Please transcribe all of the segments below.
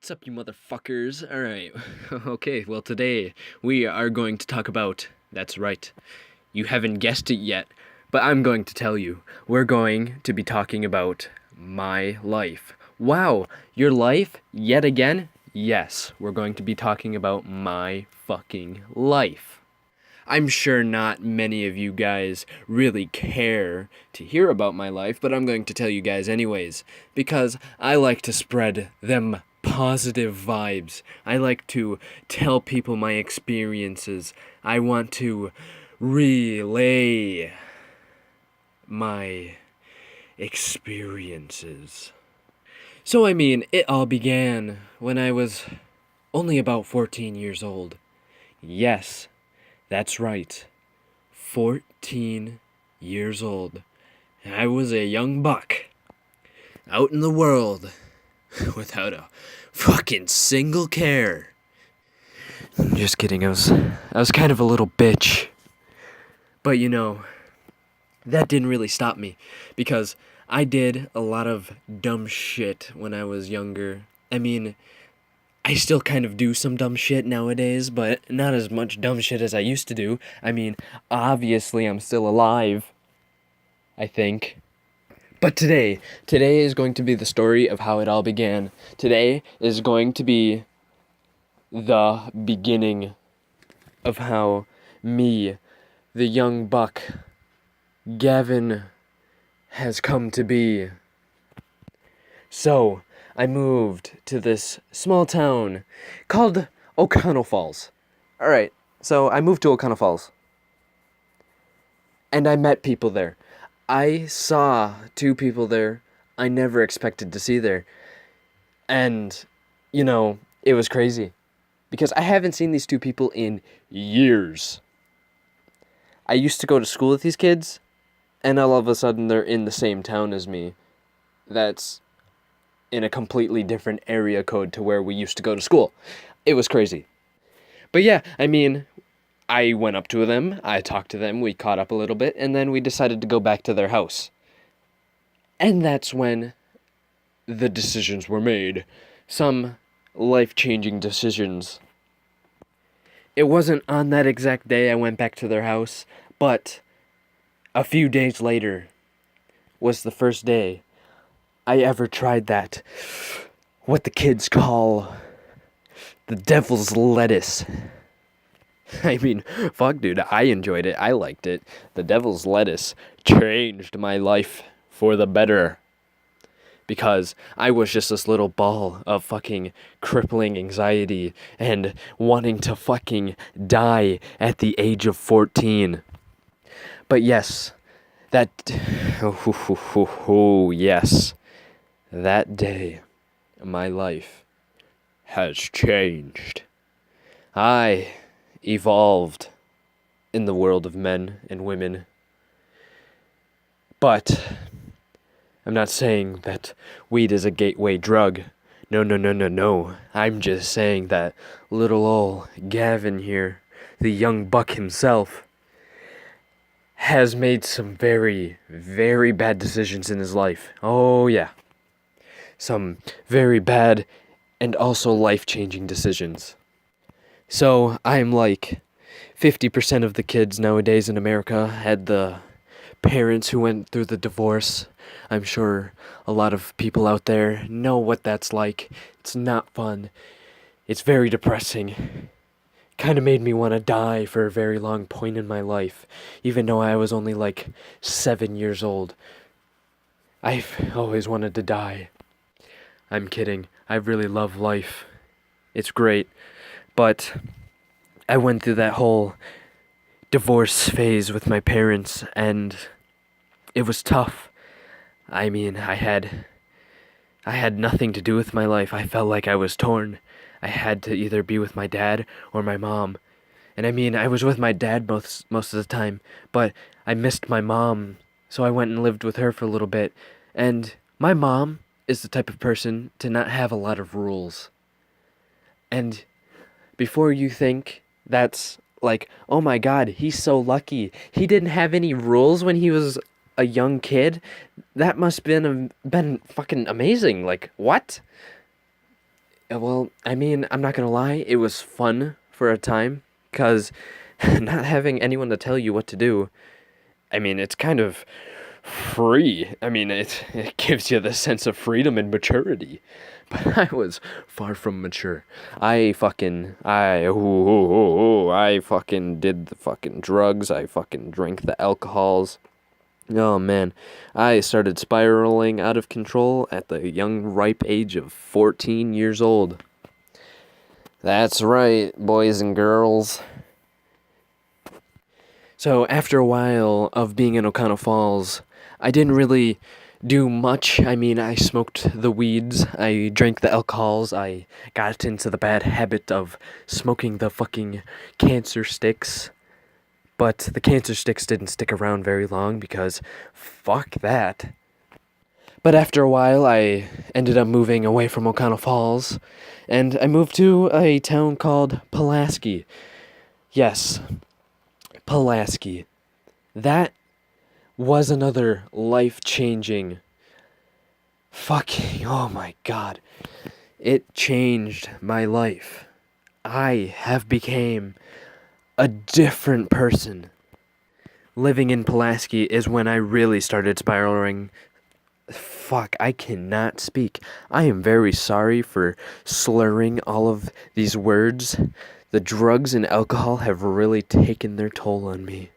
What's up, you motherfuckers? Alright, okay, well, today we are going to talk about, that's right, you haven't guessed it yet, but I'm going to tell you. We're going to be talking about my life. Wow, your life? Yet again? Yes, we're going to be talking about my fucking life. I'm sure not many of you guys really care to hear about my life, but I'm going to tell you guys anyways, because I like to spread them positive vibes. I like to tell people my experiences. I want to relay my experiences. So it all began when I was only about 14 years old. Yes, that's right. 14 years old. I was a young buck. Out in the world. Without a fucking single care. Just kidding, I was kind of a little bitch. But that didn't really stop me. Because I did a lot of dumb shit when I was younger. I still kind of do some dumb shit nowadays, but not as much dumb shit as I used to do. Obviously I'm still alive, I think. But today is going to be the story of how it all began. Today is going to be the beginning of how me, the young buck, Gavin, has come to be. So, I moved to this small town called O'Connell Falls. Alright, so I moved to O'Connell Falls. And I met people there. I saw two people there I never expected to see there. And, it was crazy. Because I haven't seen these two people in years. I used to go to school with these kids, and all of a sudden they're in the same town as me. That's in a completely different area code to where we used to go to school. It was crazy. But yeah, I went up to them, I talked to them, we caught up a little bit, and then we decided to go back to their house. And that's when the decisions were made. Some life-changing decisions. It wasn't on that exact day I went back to their house, but a few days later was the first day I ever tried that, what the kids call the devil's lettuce. Fuck dude, I enjoyed it, I liked it. The devil's lettuce changed my life for the better. Because I was just this little ball of fucking crippling anxiety and wanting to fucking die at the age of 14. But yes, yes. That day, my life has changed. I evolved in the world of men and women. But I'm not saying that weed is a gateway drug. No. I'm just saying that little ol' Gavin here, the young buck himself, has made some very, very bad decisions in his life. Oh yeah. Some very bad and also life-changing decisions. So, I'm like 50% of the kids nowadays in America had the parents who went through the divorce. I'm sure a lot of people out there know what that's like. It's not fun. It's very depressing. Kind of made me want to die for a very long point in my life, even though I was only like 7 years old. I've always wanted to die. I'm kidding. I really love life. It's great. But I went through that whole divorce phase with my parents, and it was tough. I had nothing to do with my life. I felt like I was torn. I had to either be with my dad or my mom. And I was with my dad most of the time, but I missed my mom, so I went and lived with her for a little bit. And my mom is the type of person to not have a lot of rules. And before you think that's like, oh my god, he's so lucky, he didn't have any rules when he was a young kid, that must been fucking amazing. Like, what? Well, I mean, I'm not gonna lie, it was fun for a time, because not having anyone to tell you what to do, I mean, it's kind of free. I mean, it gives you the sense of freedom and maturity. But I was far from mature. I fucking did the fucking drugs. I fucking drank the alcohols. Oh man, I started spiraling out of control at the young, ripe age of 14 years old. That's right, boys and girls. So after a while of being in O'Connell Falls, I didn't really do much. I mean, I smoked the weeds, I drank the alcohols, I got into the bad habit of smoking the fucking cancer sticks. But the cancer sticks didn't stick around very long because fuck that. But after a while, I ended up moving away from O'Connell Falls, and I moved to a town called Pulaski. Yes, Pulaski. That was another life-changing fucking, oh my god. It changed my life. I have became a different person. Living in Pulaski is when I really started spiraling. Fuck, I cannot speak. I am very sorry for slurring all of these words. The drugs and alcohol have really taken their toll on me.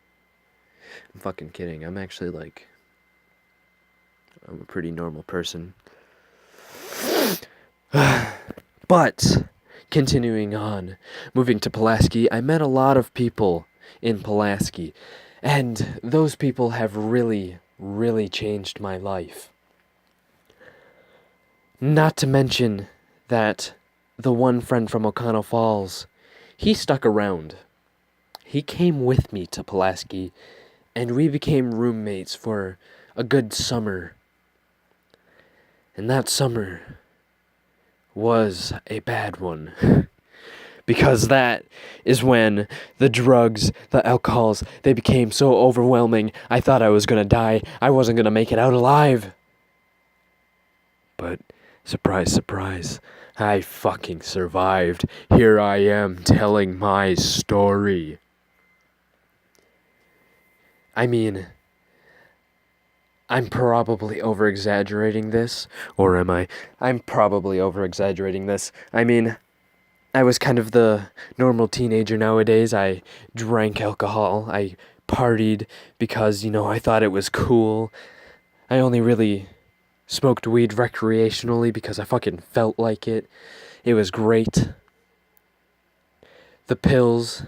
I'm fucking kidding. I'm actually I'm a pretty normal person. But, continuing on, moving to Pulaski, I met a lot of people in Pulaski. And those people have really, really changed my life. Not to mention that the one friend from O'Connell Falls, he stuck around. He came with me to Pulaski, and we became roommates for a good summer. And that summer was a bad one. Because that is when the drugs, the alcohols, they became so overwhelming, I thought I was gonna die. I wasn't gonna make it out alive. But, surprise, surprise, I fucking survived. Here I am telling my story. I mean, I'm probably over-exaggerating this, or am I? I'm probably over-exaggerating this. I mean, I was kind of the normal teenager nowadays. I drank alcohol. I partied because, I thought it was cool. I only really smoked weed recreationally because I fucking felt like it. It was great. The pills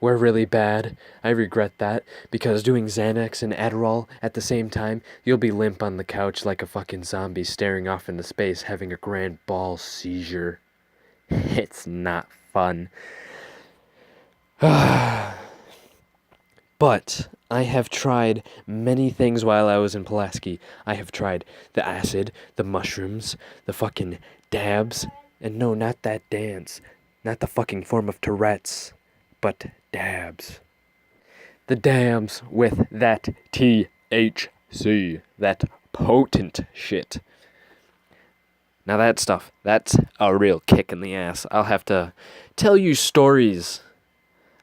were really bad. I regret that, because doing Xanax and Adderall at the same time, you'll be limp on the couch like a fucking zombie staring off into space having a grand ball seizure. It's not fun. But I have tried many things while I was in Pulaski. I have tried the acid, the mushrooms, the fucking dabs, and no, not that dance. Not the fucking form of Tourette's, but dabs. The dabs with that THC, that potent shit. Now that stuff, that's a real kick in the ass. I'll have to tell you stories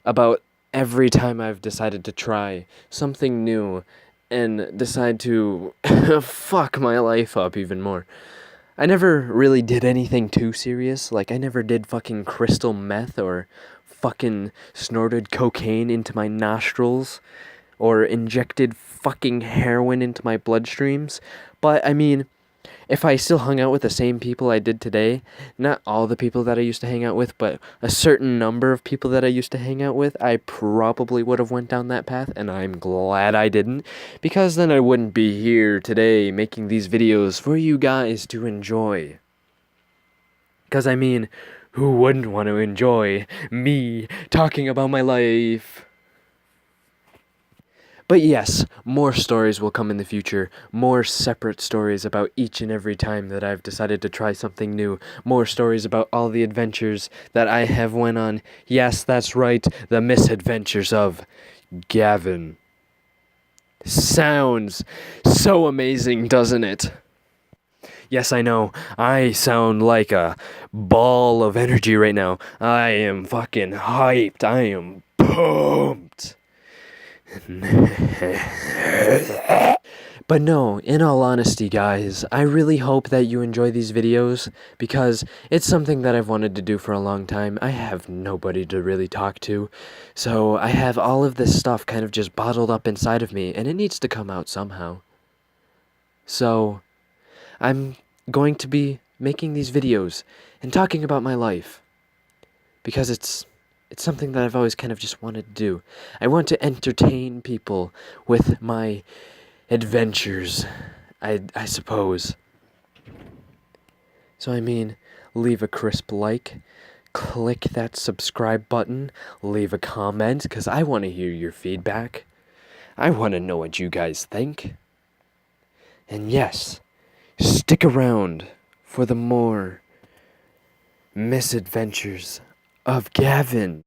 about every time I've decided to try something new and decide to fuck my life up even more. I never really did anything too serious. Like, I never did fucking crystal meth or fucking snorted cocaine into my nostrils or injected fucking heroin into my bloodstreams. But, I mean, if I still hung out with the same people I did today, not all the people that I used to hang out with, but a certain number of people that I used to hang out with, I probably would have went down that path, and I'm glad I didn't, because then I wouldn't be here today making these videos for you guys to enjoy. Because, I mean, who wouldn't want to enjoy me talking about my life? But yes, more stories will come in the future, more separate stories about each and every time that I've decided to try something new, more stories about all the adventures that I have went on. Yes, that's right, the misadventures of Gavin. Sounds so amazing, doesn't it? Yes, I know. I sound like a ball of energy right now. I am fucking hyped. I am pumped. But no, in all honesty, guys, I really hope that you enjoy these videos because it's something that I've wanted to do for a long time. I have nobody to really talk to, so I have all of this stuff kind of just bottled up inside of me, and it needs to come out somehow. So, I'm going to be making these videos and talking about my life because it's something that I've always kind of just wanted to do. I want to entertain people with my adventures, I suppose. So I mean, leave a crisp like, click that subscribe button, leave a comment, because I want to hear your feedback. I want to know what you guys think. And yes, stick around for the more misadventures of Gavin.